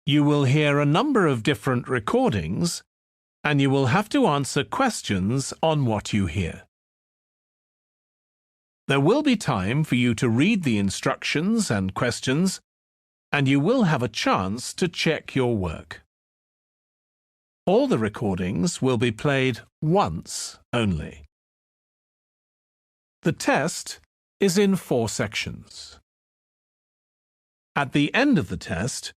You will hear a number of different recordings, and you will have to answer questions on what you hear. There will be time for you to read the instructions and questions, and you will have a chance to check your work. All the recordings will be played once only. The test is in 4 sections. At the end of the test,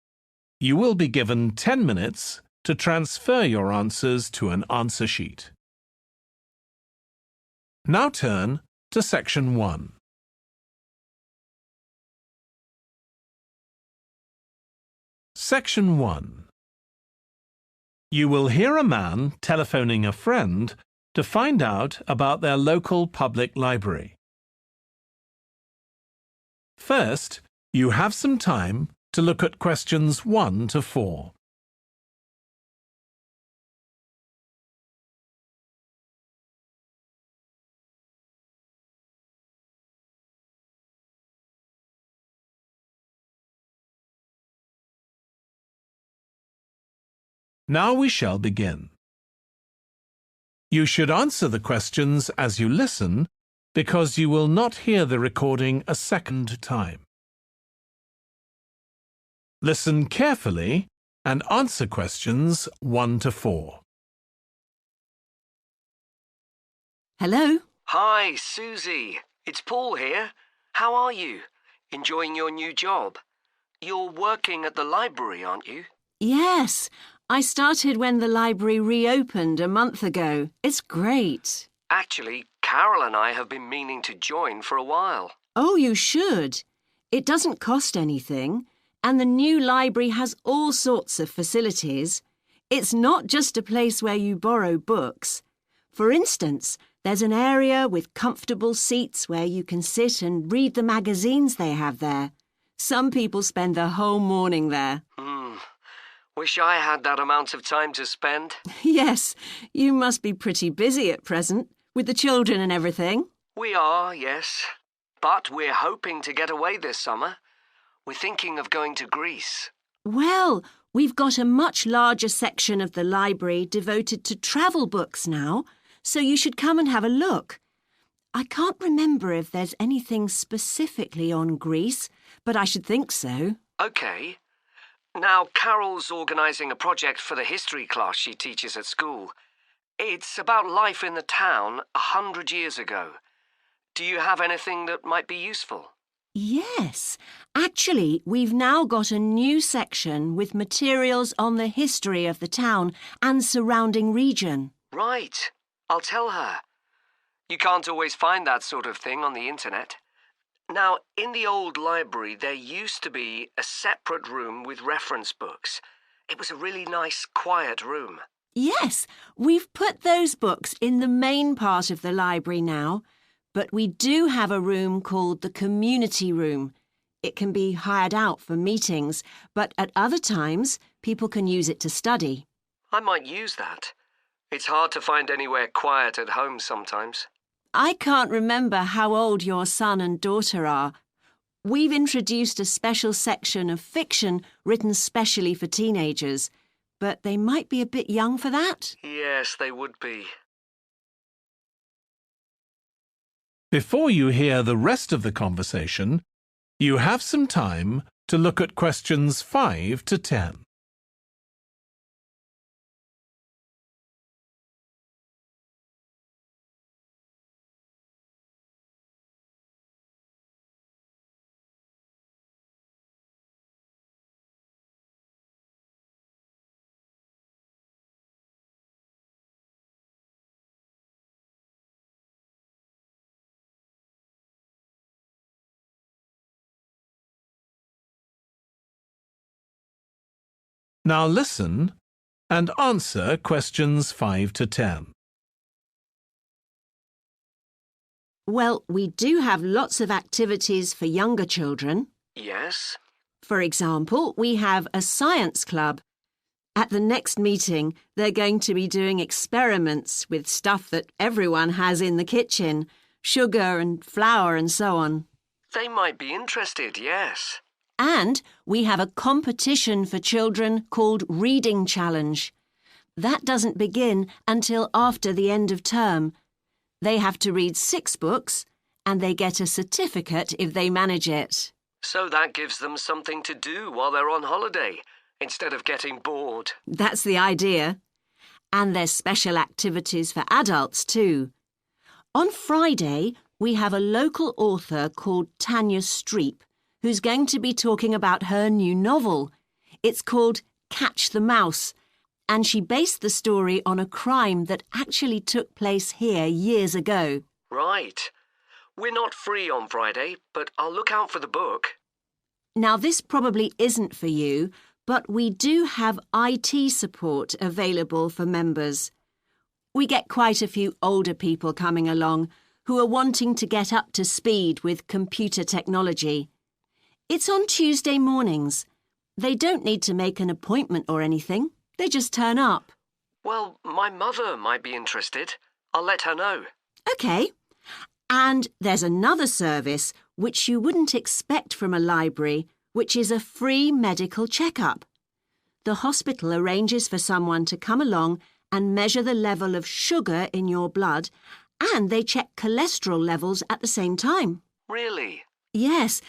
you will be given 10 minutes to transfer your answers to an answer sheet. Now turn to Section 1. Section 1. You will hear a man telephoning a friend to find out about their local public library. First, you have some time to look at questions 1 to 4. Now we shall begin. You should answer the questions as you listen because you will not hear the recording a second time. Listen carefully and answer questions 1 to 4. Hello? Hi, Susie. It's Paul here. How are you? Enjoying your new job? You're working at the library, aren't you? Yes, I started when the library reopened a month ago. It's great. Actually, Carol and I have been meaning to join for a while. Oh, you should. It doesn't cost anything, and the new library has all sorts of facilities. It's not just a place where you borrow books. For instance, there's an area with comfortable seats where you can sit and read the magazines they have there. Some people spend the whole morning there. Wish I had that amount of time to spend. Yes, you must be pretty busy at present, with the children and everything. We are, yes. But we're hoping to get away this summer. We're thinking of going to Greece. Well, we've got a much larger section of the library devoted to travel books now, so you should come and have a look. I can't remember if there's anything specifically on Greece, but I should think so. OK. Now, Carol's organising a project for the history class she teaches at school. It's about life in the town 100 years ago. Do you have anything that might be useful? Yes. Actually, we've now got a new section with materials on the history of the town and surrounding region. Right. I'll tell her. You can't always find that sort of thing on the internet. Now, in the old library, there used to be a separate room with reference books. It was a really nice, quiet room. Yes, we've put those books in the main part of the library now, but we do have a room called the community room. It can be hired out for meetings, but at other times, people can use it to study. I might use that. It's hard to find anywhere quiet at home sometimes. I can't remember how old your son and daughter are. We've introduced a special section of fiction written specially for teenagers, but they might be a bit young for that. Yes, they would be. Before you hear the rest of the conversation, you have some time to look at questions 5 to 10. Now listen and answer questions 5 to 10. Well, we do have lots of activities for younger children. Yes? For example, we have a science club. At the next meeting, they're going to be doing experiments with stuff that everyone has in the kitchen, sugar and flour and so on. They might be interested, yes. And we have a competition for children called Reading Challenge. That doesn't begin until after the end of term. They have to read 6 books and they get a certificate if they manage it. So that gives them something to do while they're on holiday, instead of getting bored. That's the idea. And there's special activities for adults too. On Friday, we have a local author called Tanya Streep who's going to be talking about her new novel. It's called Catch the Mouse, and she based the story on a crime that actually took place here years ago. Right. We're not free on Friday, but I'll look out for the book. Now, this probably isn't for you, but we do have IT support available for members. We get quite a few older people coming along who are wanting to get up to speed with computer technology. It's on Tuesday mornings. They don't need to make an appointment or anything. They just turn up. Well, my mother might be interested. I'll let her know. OK. And there's another service which you wouldn't expect from a library, which is a free medical checkup. The hospital arranges for someone to come along and measure the level of sugar in your blood, and they check cholesterol levels at the same time. Really? Yes,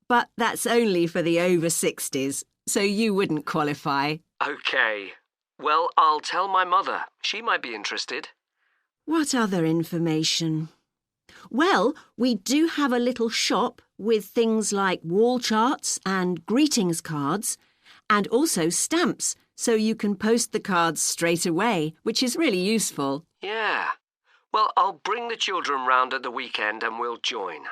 but that's only for the over 60s, so you wouldn't qualify. OK. Well, I'll tell my mother. She might be interested. What other information? Well, we do have a little shop with things like wall charts and greetings cards, and also stamps, so you can post the cards straight away, which is really useful. Yeah. Well, I'll bring the children round at the weekend and we'll join.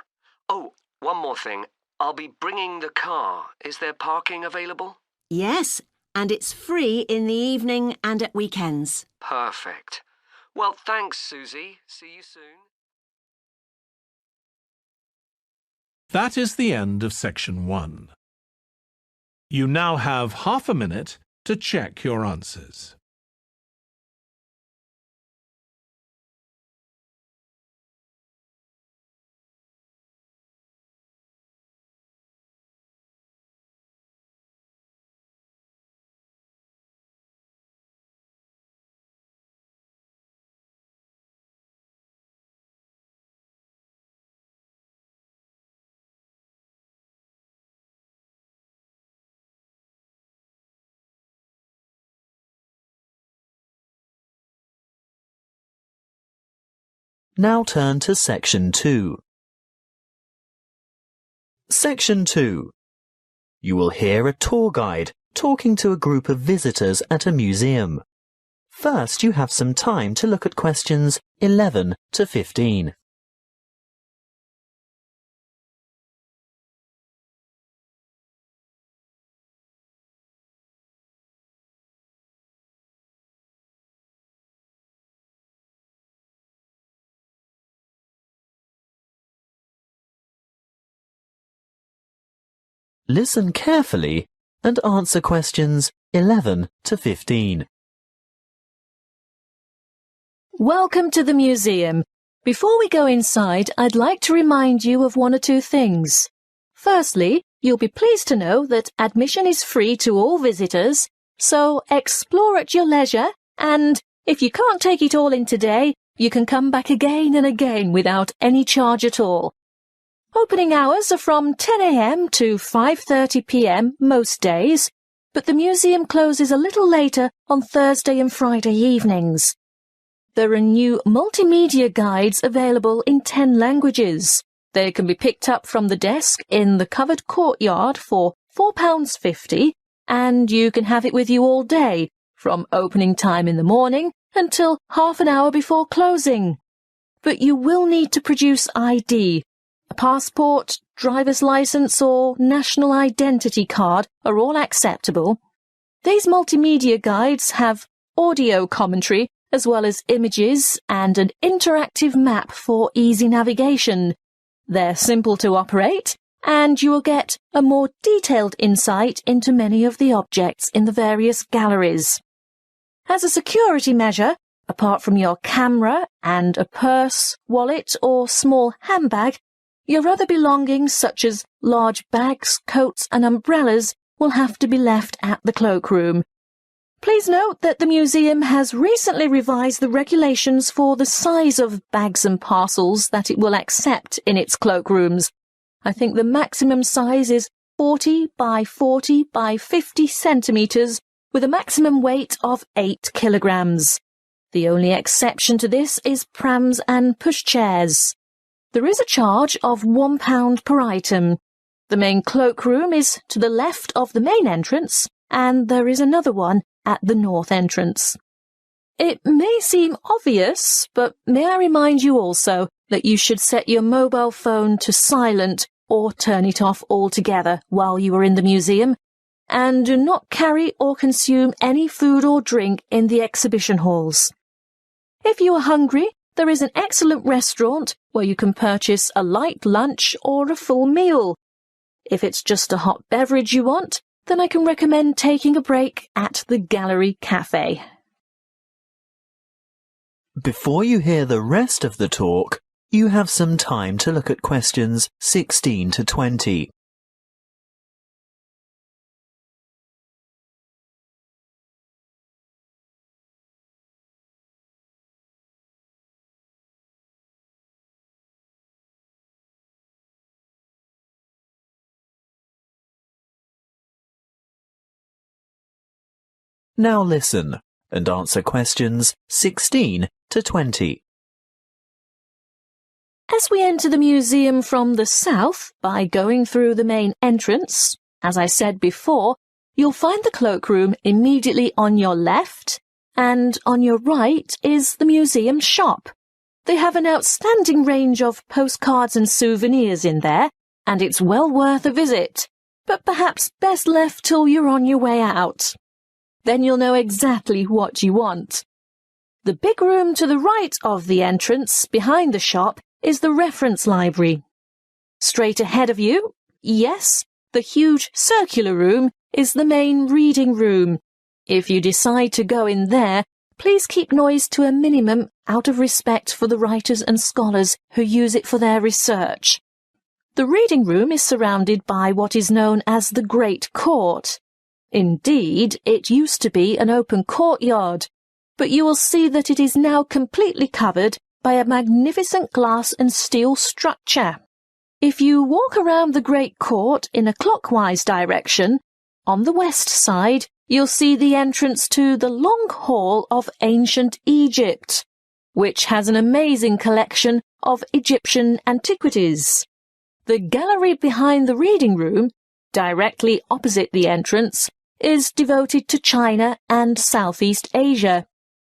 Oh, one more thing. I'll be bringing the car. Is there parking available? Yes, and it's free in the evening and at weekends. Perfect. Well, thanks, Susie. See you soon. That is the end of section 1. You now have half a minute to check your answers. Now turn to Section 2. Section 2. You will hear a tour guide talking to a group of visitors at a museum. First, you have some time to look at questions 11 to 15. Listen carefully and answer questions 11 to 15. Welcome to the museum. Before we go inside, I'd like to remind you of 1 or 2 things. Firstly, you'll be pleased to know that admission is free to all visitors, so explore at your leisure, and if you can't take it all in today, you can come back again and again without any charge at all. Opening hours are from 10 a.m. to 5:30 p.m. most days, but the museum closes a little later on Thursday and Friday evenings. There are new multimedia guides available in 10 languages. They can be picked up from the desk in the covered courtyard for £4.50, and you can have it with you all day, from opening time in the morning until half an hour before closing. But you will need to produce ID. A passport, driver's licence or national identity card are all acceptable. These multimedia guides have audio commentary as well as images and an interactive map for easy navigation. They're simple to operate, and you will get a more detailed insight into many of the objects in the various galleries. As a security measure, apart from your camera and a purse, wallet or small handbag, Your other belongings, such as large bags, coats and umbrellas, will have to be left at the cloakroom. Please note that the museum has recently revised the regulations for the size of bags and parcels that it will accept in its cloakrooms. I think the maximum size is 40 by 40 by 50 centimetres with a maximum weight of 8 kilograms. The only exception to this is prams and pushchairs. There is a charge of £1 per item. The main cloakroom is to the left of the main entrance, and there is another one at the north entrance. It may seem obvious, but may I remind you also that you should set your mobile phone to silent or turn it off altogether while you are in the museum, and do not carry or consume any food or drink in the exhibition halls. If you are hungry, there is an excellent restaurant where you can purchase a light lunch or a full meal. If it's just a hot beverage you want, then I can recommend taking a break at the Gallery Cafe. Before you hear the rest of the talk, you have some time to look at questions 16 to 20. Now listen and answer questions 16 to 20. As we enter the museum from the south by going through the main entrance, as I said before, you'll find the cloakroom immediately on your left, and on your right is the museum shop. They have an outstanding range of postcards and souvenirs in there, and it's well worth a visit, but perhaps best left till you're on your way out. Then you'll know exactly what you want. The big room to the right of the entrance, behind the shop, is the reference library. Straight ahead of you, yes, the huge circular room is the main reading room. If you decide to go in there, please keep noise to a minimum out of respect for the writers and scholars who use it for their research. The reading room is surrounded by what is known as the Great Court. Indeed, it used to be an open courtyard, but you will see that it is now completely covered by a magnificent glass and steel structure. If you walk around the Great Court in a clockwise direction, on the west side, you'll see the entrance to the Long Hall of Ancient Egypt, which has an amazing collection of Egyptian antiquities. The gallery behind the reading room, directly opposite the entrance, is devoted to China and Southeast Asia.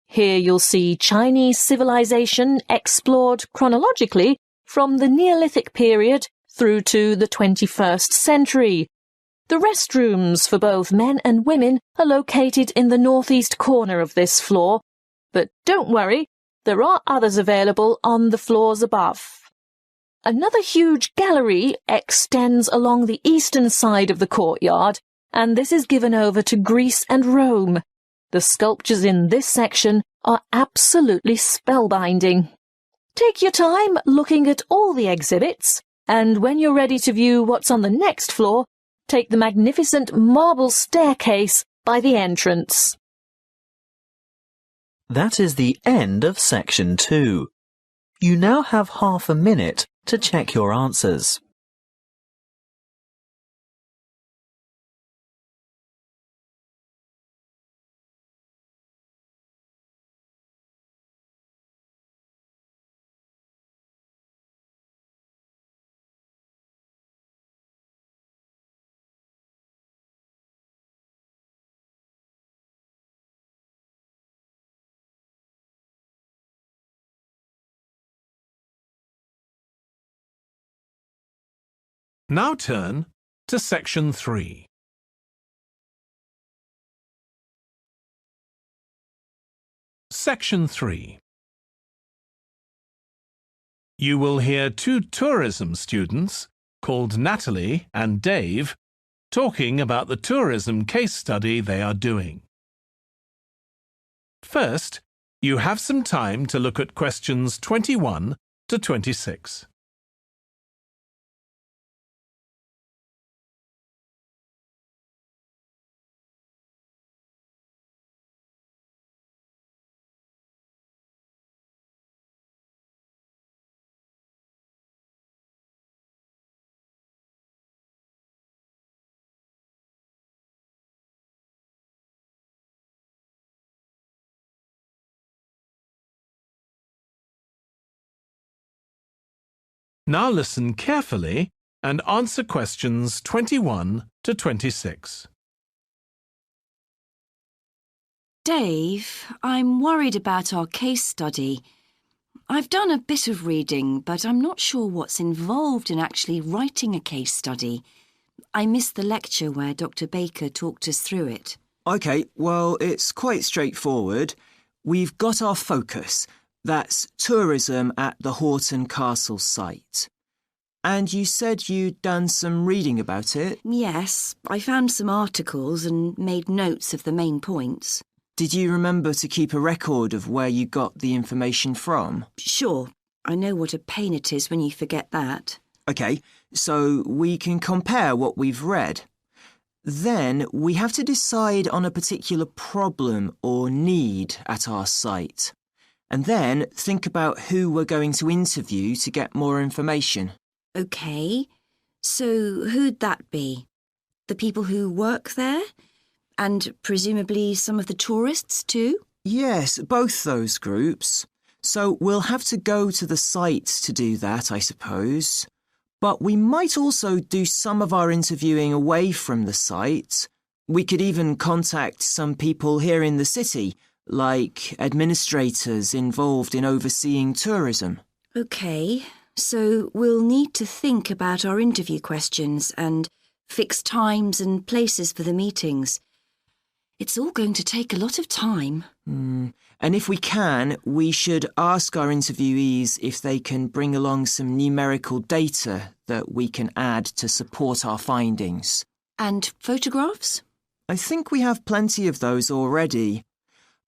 Here you'll see Chinese civilization explored chronologically from the Neolithic period through to the 21st century. The restrooms for both men and women are located in the northeast corner of this floor, but don't worry, there are others available on the floors above. Another huge gallery extends along the eastern side of the courtyard, and this is given over to Greece and Rome. The sculptures in this section are absolutely spellbinding. Take your time looking at all the exhibits, and when you're ready to view what's on the next floor, take the magnificent marble staircase by the entrance. That is the end of section 2. You now have half a minute to check your answers. Now turn to section 3. Section 3. You will hear two tourism students called Natalie and Dave talking about the tourism case study they are doing. First, you have some time to look at questions 21 to 26. Now listen carefully and answer questions 21 to 26. Dave, I'm worried about our case study. I've done a bit of reading, but I'm not sure what's involved in actually writing a case study. I missed the lecture where Dr. Baker talked us through it. OK, well, it's quite straightforward. We've got our focus. That's tourism at the Horton Castle site. And you said you'd done some reading about it? Yes, I found some articles and made notes of the main points. Did you remember to keep a record of where you got the information from? Sure, I know what a pain it is when you forget that. OK, so we can compare what we've read. Then we have to decide on a particular problem or need at our site. And then think about who we're going to interview to get more information. OK, so who'd that be? The people who work there? And presumably some of the tourists too? Yes, both those groups. So we'll have to go to the site to do that, I suppose. But we might also do some of our interviewing away from the site. We could even contact some people here in the city, like administrators involved in overseeing tourism. OK, so we'll need to think about our interview questions and fix times and places for the meetings. It's all going to take a lot of time. And if we can, we should ask our interviewees if they can bring along some numerical data that we can add to support our findings. And photographs? I think we have plenty of those already.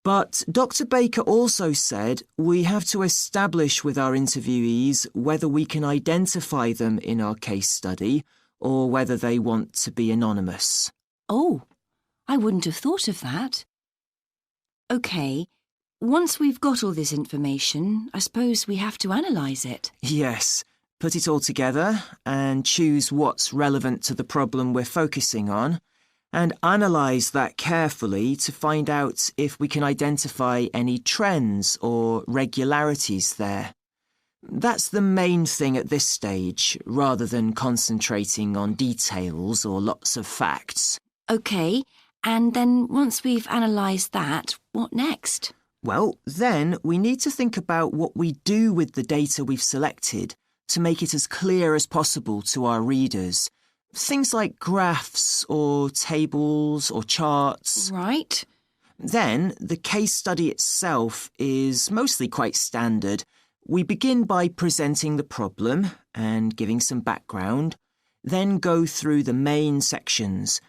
But Dr. Baker also said we have to establish with our interviewees whether we can identify them in our case study or whether they want to be anonymous. Oh, I wouldn't have thought of that. OK, once we've got all this information, I suppose we have to analyse it. Yes, put it all together and choose what's relevant to the problem we're focusing on and analyse that carefully to find out if we can identify any trends or regularities there. That's the main thing at this stage, rather than concentrating on details or lots of facts. OK, and then once we've analysed that, what next? Well, then we need to think about what we do with the data we've selected to make it as clear as possible to our readers. Things like graphs or tables or charts. Right. Then the case study itself is mostly quite standard. We begin by presenting the problem and giving some background, then go through the main sections.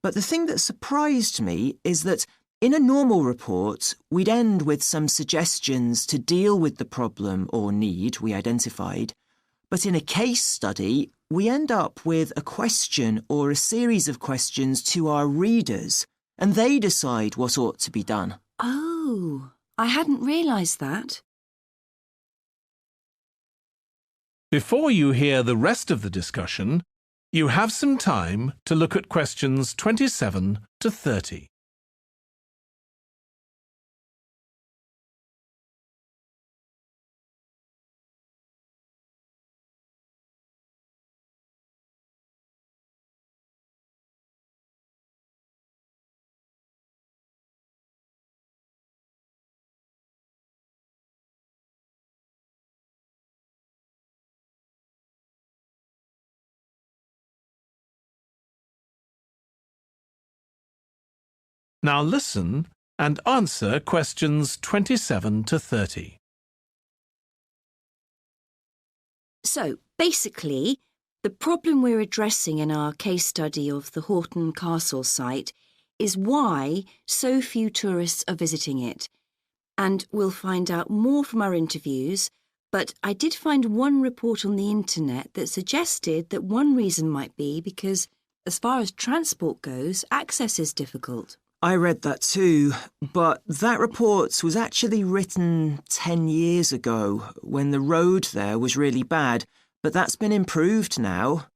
But the thing that surprised me is that in a normal report, we'd end with some suggestions to deal with the problem or need we identified. But in a case study, we end up with a question or a series of questions to our readers, and they decide what ought to be done. Oh, I hadn't realised that. Before you hear the rest of the discussion, you have some time to look at questions 27 to 30. Now listen and answer questions 27 to 30. So, basically, the problem we're addressing in our case study of the Horton Castle site is why so few tourists are visiting it. And we'll find out more from our interviews, but I did find one report on the internet that suggested that one reason might be because, as far as transport goes, access is difficult. I read that too, but that report was actually written 10 years ago when the road there was really bad, but that's been improved now.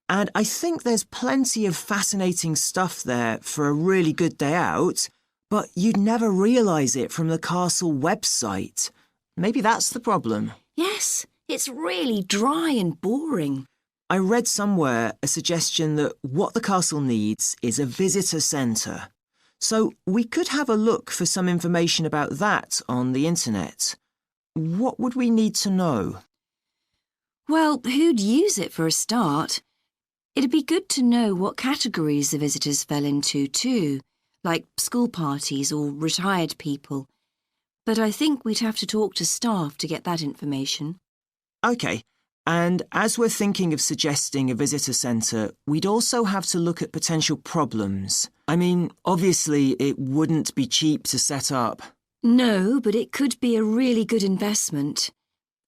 And I think there's plenty of fascinating stuff there for a really good day out, but you'd never realise it from the castle website. Maybe that's the problem. Yes, It's really dry and boring. I read somewhere a suggestion that what the castle needs is a visitor centre. So we could have a look for some information about that on the internet. What would we need to know? Well, who'd use it for a start? It'd be good to know what categories the visitors fell into too, like school parties or retired people. But I think we'd have to talk to staff to get that information. OK, and as we're thinking of suggesting a visitor centre, we'd also have to look at potential problems. I mean, obviously it wouldn't be cheap to set up. No, but it could be a really good investment.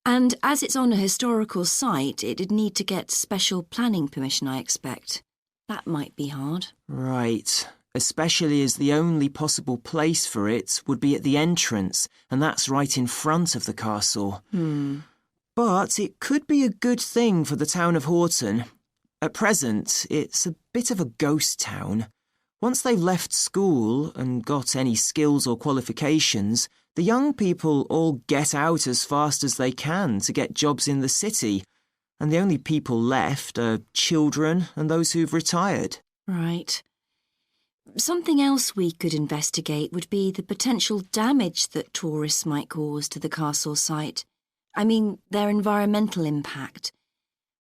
And as it's on a historical site, it'd need to get special planning permission, I expect. That might be hard. Right, especially as the only possible place for it would be at the entrance, and that's right in front of the castle. But it could be a good thing for the town of Horton. At present, it's a bit of a ghost town. Once they've left school and got any skills or qualifications, the young people all get out as fast as they can to get jobs in the city, and the only people left are children and those who've retired. Right. Something else we could investigate would be the potential damage that tourists might cause to the castle site. I mean, their environmental impact.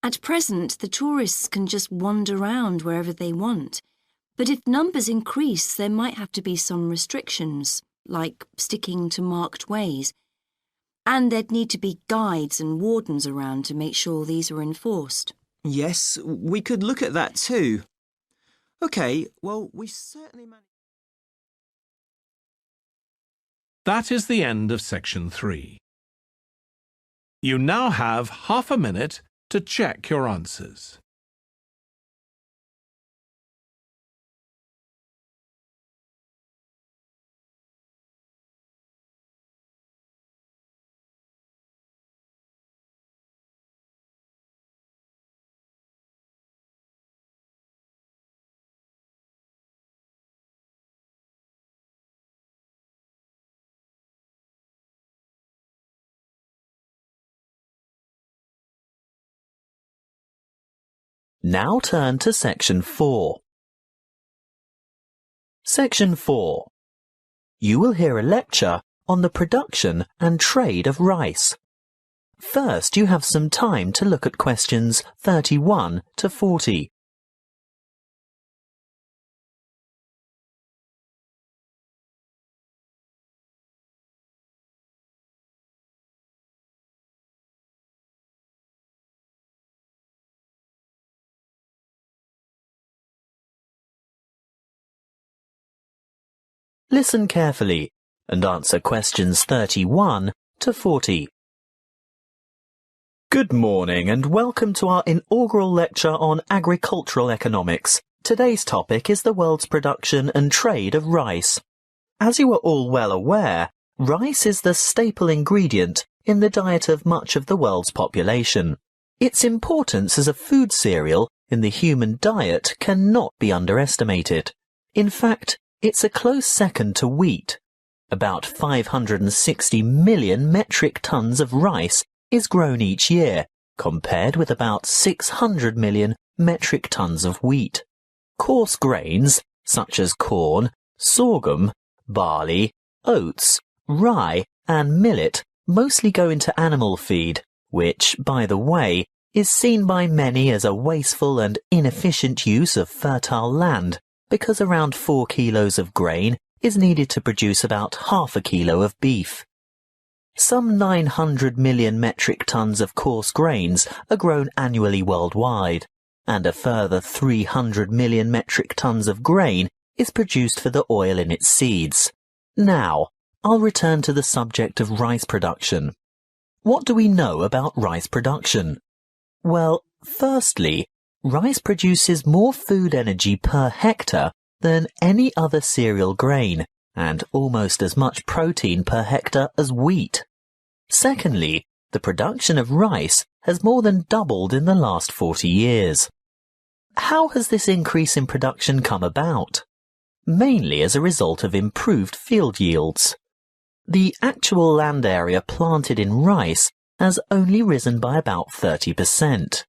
At present, the tourists can just wander around wherever they want. But if numbers increase, there might have to be some restrictions, like sticking to marked ways. And there'd need to be guides and wardens around to make sure these are enforced. Yes, we could look at that too. OK, well, we certainly managed... That is the end of section 3. You now have half a minute to check your answers. Now turn to section 4. Section 4. You will hear a lecture on the production and trade of rice. First, you have some time to look at questions 31 to 40. Listen carefully and answer questions 31 to 40. Good morning and welcome to our inaugural lecture on agricultural economics. Today's topic is the world's production and trade of rice. As you are all well aware, rice is the staple ingredient in the diet of much of the world's population. Its importance as a food cereal in the human diet cannot be underestimated. In fact, it's a close second to wheat. About 560 million metric tons of rice is grown each year, compared with about 600 million metric tons of wheat. Coarse grains, such as corn, sorghum, barley, oats, rye, and millet, mostly go into animal feed, which, by the way, is seen by many as a wasteful and inefficient use of fertile land, because around 4 kilos of grain is needed to produce about half a kilo of beef. Some 900 million metric tons of coarse grains are grown annually worldwide, and a further 300 million metric tons of grain is produced for the oil in its seeds. Now, I'll return to the subject of rice production. What do we know about rice production? Well, firstly, rice produces more food energy per hectare than any other cereal grain, and almost as much protein per hectare as wheat. Secondly, the production of rice has more than doubled in the last 40 years. How has this increase in production come about? Mainly as a result of improved field yields. The actual land area planted in rice has only risen by about 30%.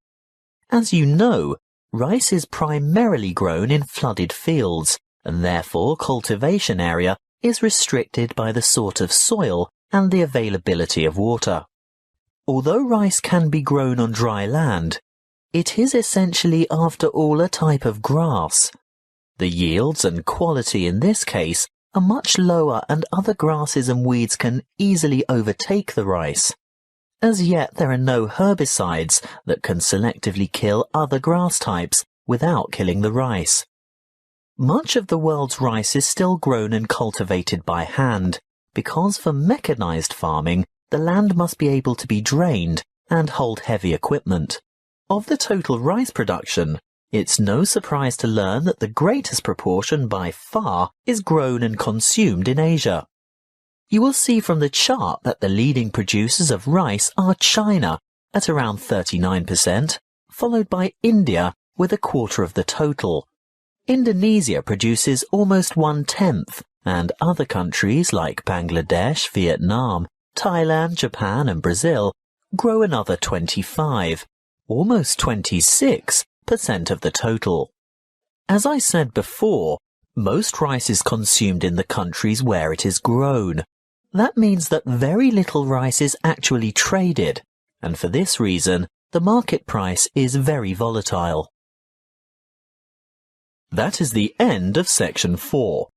As you know, rice is primarily grown in flooded fields, and therefore cultivation area is restricted by the sort of soil and the availability of water. Although rice can be grown on dry land, it is essentially after all a type of grass. The yields and quality in this case are much lower, and other grasses and weeds can easily overtake the rice. As yet there are no herbicides that can selectively kill other grass types without killing the rice. Much of the world's rice is still grown and cultivated by hand, because for mechanized farming, the land must be able to be drained and hold heavy equipment. Of the total rice production, it's no surprise to learn that the greatest proportion by far is grown and consumed in Asia. You will see from the chart that the leading producers of rice are China at around 39%, followed by India with a quarter of the total. Indonesia produces almost 1/10, and other countries like Bangladesh, Vietnam, Thailand, Japan and Brazil grow another 25, almost 26% of the total. As I said before, most rice is consumed in the countries where it is grown. That means that very little rice is actually traded, and for this reason, the market price is very volatile. That is the end of section 4.